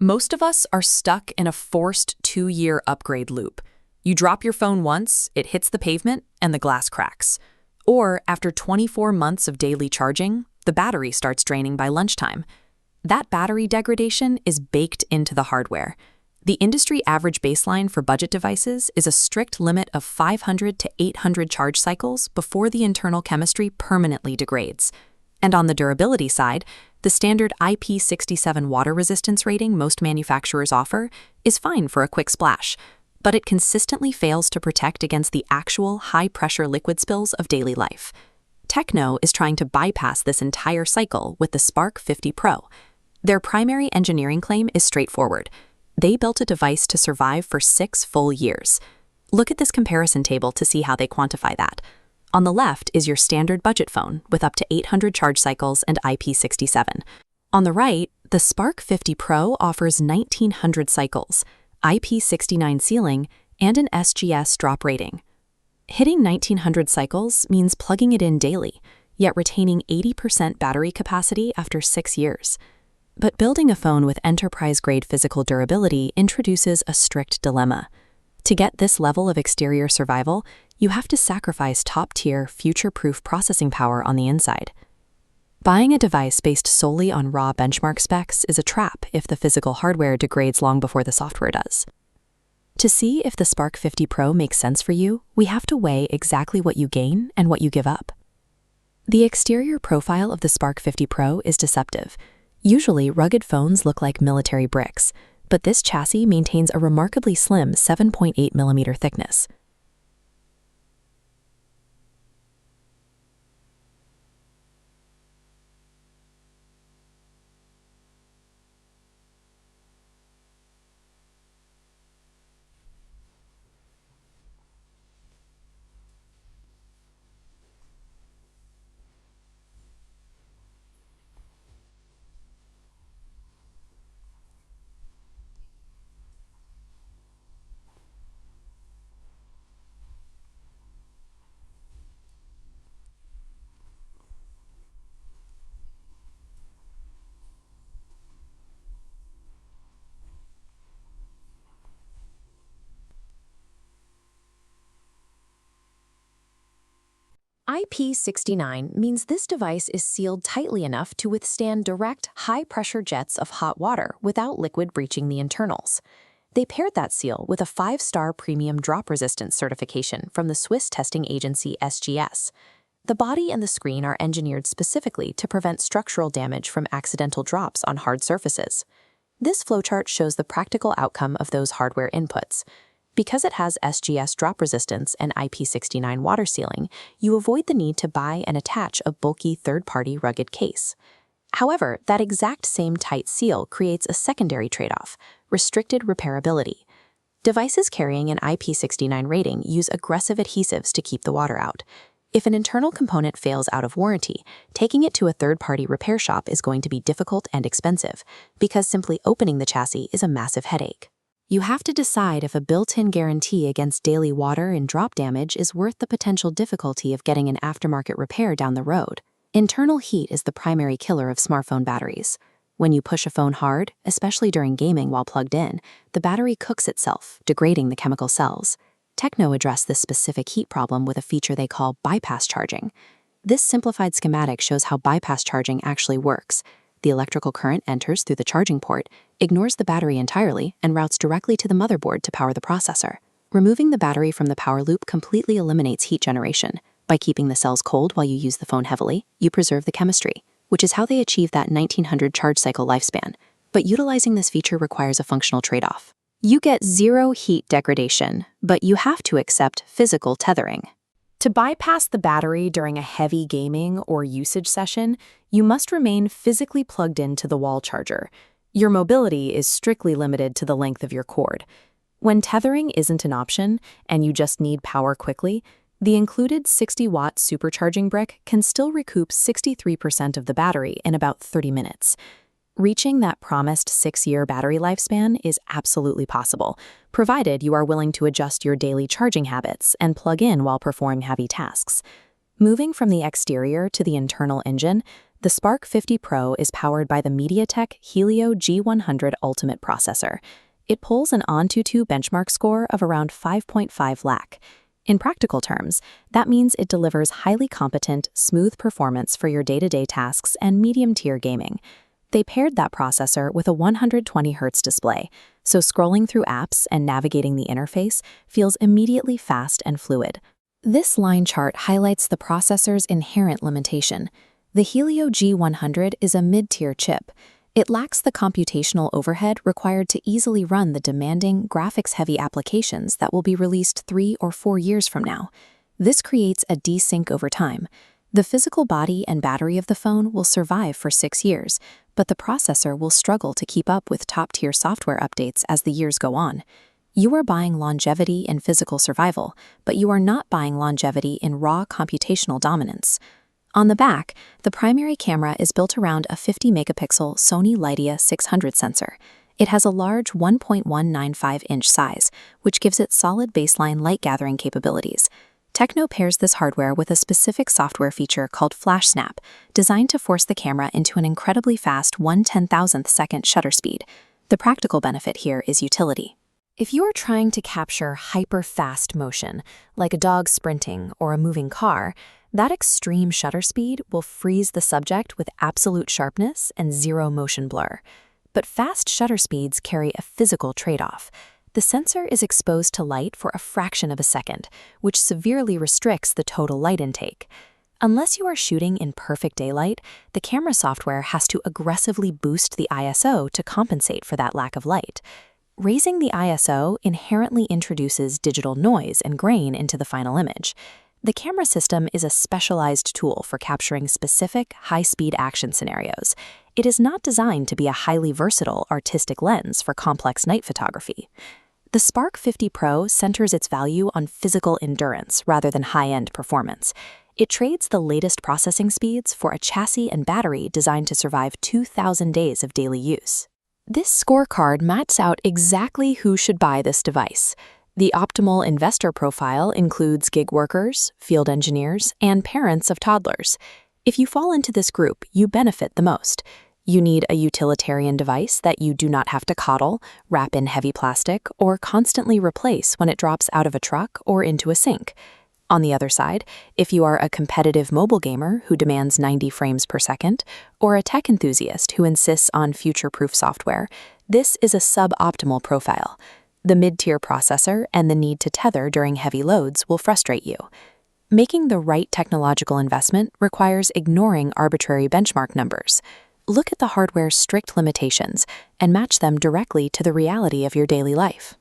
Most of us are stuck in a forced 2-year upgrade loop. You drop your phone once, it hits the pavement, and the glass cracks. Or, after 24 months of daily charging, the battery starts draining by lunchtime. That battery degradation is baked into the hardware. The industry average baseline for budget devices is a strict limit of 500 to 800 charge cycles before the internal chemistry permanently degrades. And on the durability side, the standard IP67 water resistance rating most manufacturers offer is fine for a quick splash, but it consistently fails to protect against the actual high-pressure liquid spills of daily life. Tecno is trying to bypass this entire cycle with the Spark 50 Pro. Their primary engineering claim is straightforward. They built a device to survive for 6 full years. Look at this comparison table to see how they quantify that. On the left is your standard budget phone with up to 800 charge cycles and IP67. On the right, the Spark 50 Pro offers 1900 cycles, IP69 sealing, and an SGS drop rating. Hitting 1900 cycles means plugging it in daily, yet retaining 80% battery capacity after 6 years. But building a phone with enterprise-grade physical durability introduces a strict dilemma. To get this level of exterior survival, you have to sacrifice top-tier, future-proof processing power on the inside. Buying a device based solely on raw benchmark specs is a trap if the physical hardware degrades long before the software does. To see if the Spark 50 Pro makes sense for you, we have to weigh exactly what you gain and what you give up. The exterior profile of the Spark 50 Pro is deceptive. Usually, rugged phones look like military bricks, but this chassis maintains a remarkably slim 7.8mm thickness. IP69 means this device is sealed tightly enough to withstand direct, high-pressure jets of hot water without liquid breaching the internals. They paired that seal with a 5-star premium drop resistance certification from the Swiss testing agency SGS. The body and the screen are engineered specifically to prevent structural damage from accidental drops on hard surfaces. This flowchart shows the practical outcome of those hardware inputs. Because it has SGS drop resistance and IP69 water sealing, you avoid the need to buy and attach a bulky third-party rugged case. However, that exact same tight seal creates a secondary trade-off: restricted repairability. Devices carrying an IP69 rating use aggressive adhesives to keep the water out. If an internal component fails out of warranty, taking it to a third-party repair shop is going to be difficult and expensive, because simply opening the chassis is a massive headache. You have to decide if a built-in guarantee against daily water and drop damage is worth the potential difficulty of getting an aftermarket repair down the road. Internal heat is the primary killer of smartphone batteries. When you push a phone hard, especially during gaming while plugged in, the battery cooks itself, degrading the chemical cells. Tecno addressed this specific heat problem with a feature they call bypass charging. This simplified schematic shows how bypass charging actually works. The electrical current enters through the charging port, ignores the battery entirely, and routes directly to the motherboard to power the processor. Removing the battery from the power loop completely eliminates heat generation. By keeping the cells cold while you use the phone heavily, you preserve the chemistry, which is how they achieve that 1900 charge cycle lifespan. But utilizing this feature requires a functional trade-off. You get zero heat degradation, but you have to accept physical tethering. To bypass the battery during a heavy gaming or usage session, you must remain physically plugged into the wall charger. Your mobility is strictly limited to the length of your cord. When tethering isn't an option and you just need power quickly, the included 60-watt supercharging brick can still recoup 63% of the battery in about 30 minutes. Reaching that promised 6-year battery lifespan is absolutely possible, provided you are willing to adjust your daily charging habits and plug in while performing heavy tasks. Moving from the exterior to the internal engine, The Spark 50 Pro is powered by the MediaTek Helio G100 Ultimate processor. It pulls an Antutu benchmark score of around 5.5 lakh. In practical terms, that means it delivers highly competent, smooth performance for your day-to-day tasks and medium-tier gaming. They paired that processor with a 120Hz display, so scrolling through apps and navigating the interface feels immediately fast and fluid. This line chart highlights the processor's inherent limitation. The Helio G100 is a mid-tier chip. It lacks the computational overhead required to easily run the demanding, graphics-heavy applications that will be released 3 or 4 years from now. This creates a desync over time. The physical body and battery of the phone will survive for 6 years, but the processor will struggle to keep up with top-tier software updates as the years go on. You are buying longevity in physical survival, but you are not buying longevity in raw computational dominance. On the back, the primary camera is built around a 50-megapixel Sony Lydia 600 sensor. It has a large 1.195-inch size, which gives it solid baseline light-gathering capabilities. Tecno pairs this hardware with a specific software feature called Flash Snap, designed to force the camera into an incredibly fast 1/10,000th second shutter speed. The practical benefit here is utility. If you are trying to capture hyper-fast motion, like a dog sprinting or a moving car, that extreme shutter speed will freeze the subject with absolute sharpness and zero motion blur. But fast shutter speeds carry a physical trade-off. The sensor is exposed to light for a fraction of a second, which severely restricts the total light intake. Unless you are shooting in perfect daylight, the camera software has to aggressively boost the ISO to compensate for that lack of light. Raising the ISO inherently introduces digital noise and grain into the final image. The camera system is a specialized tool for capturing specific, high-speed action scenarios. It is not designed to be a highly versatile artistic lens for complex night photography. The Spark 50 Pro centers its value on physical endurance rather than high-end performance. It trades the latest processing speeds for a chassis and battery designed to survive 2,000 days of daily use. This scorecard maps out exactly who should buy this device. The optimal investor profile includes gig workers, field engineers, and parents of toddlers. If you fall into this group, you benefit the most. You need a utilitarian device that you do not have to coddle, wrap in heavy plastic, or constantly replace when it drops out of a truck or into a sink. On the other side, if you are a competitive mobile gamer who demands 90 frames per second, or a tech enthusiast who insists on future-proof software, this is a suboptimal profile. The mid-tier processor and the need to tether during heavy loads will frustrate you. Making the right technological investment requires ignoring arbitrary benchmark numbers. Look at the hardware's strict limitations and match them directly to the reality of your daily life.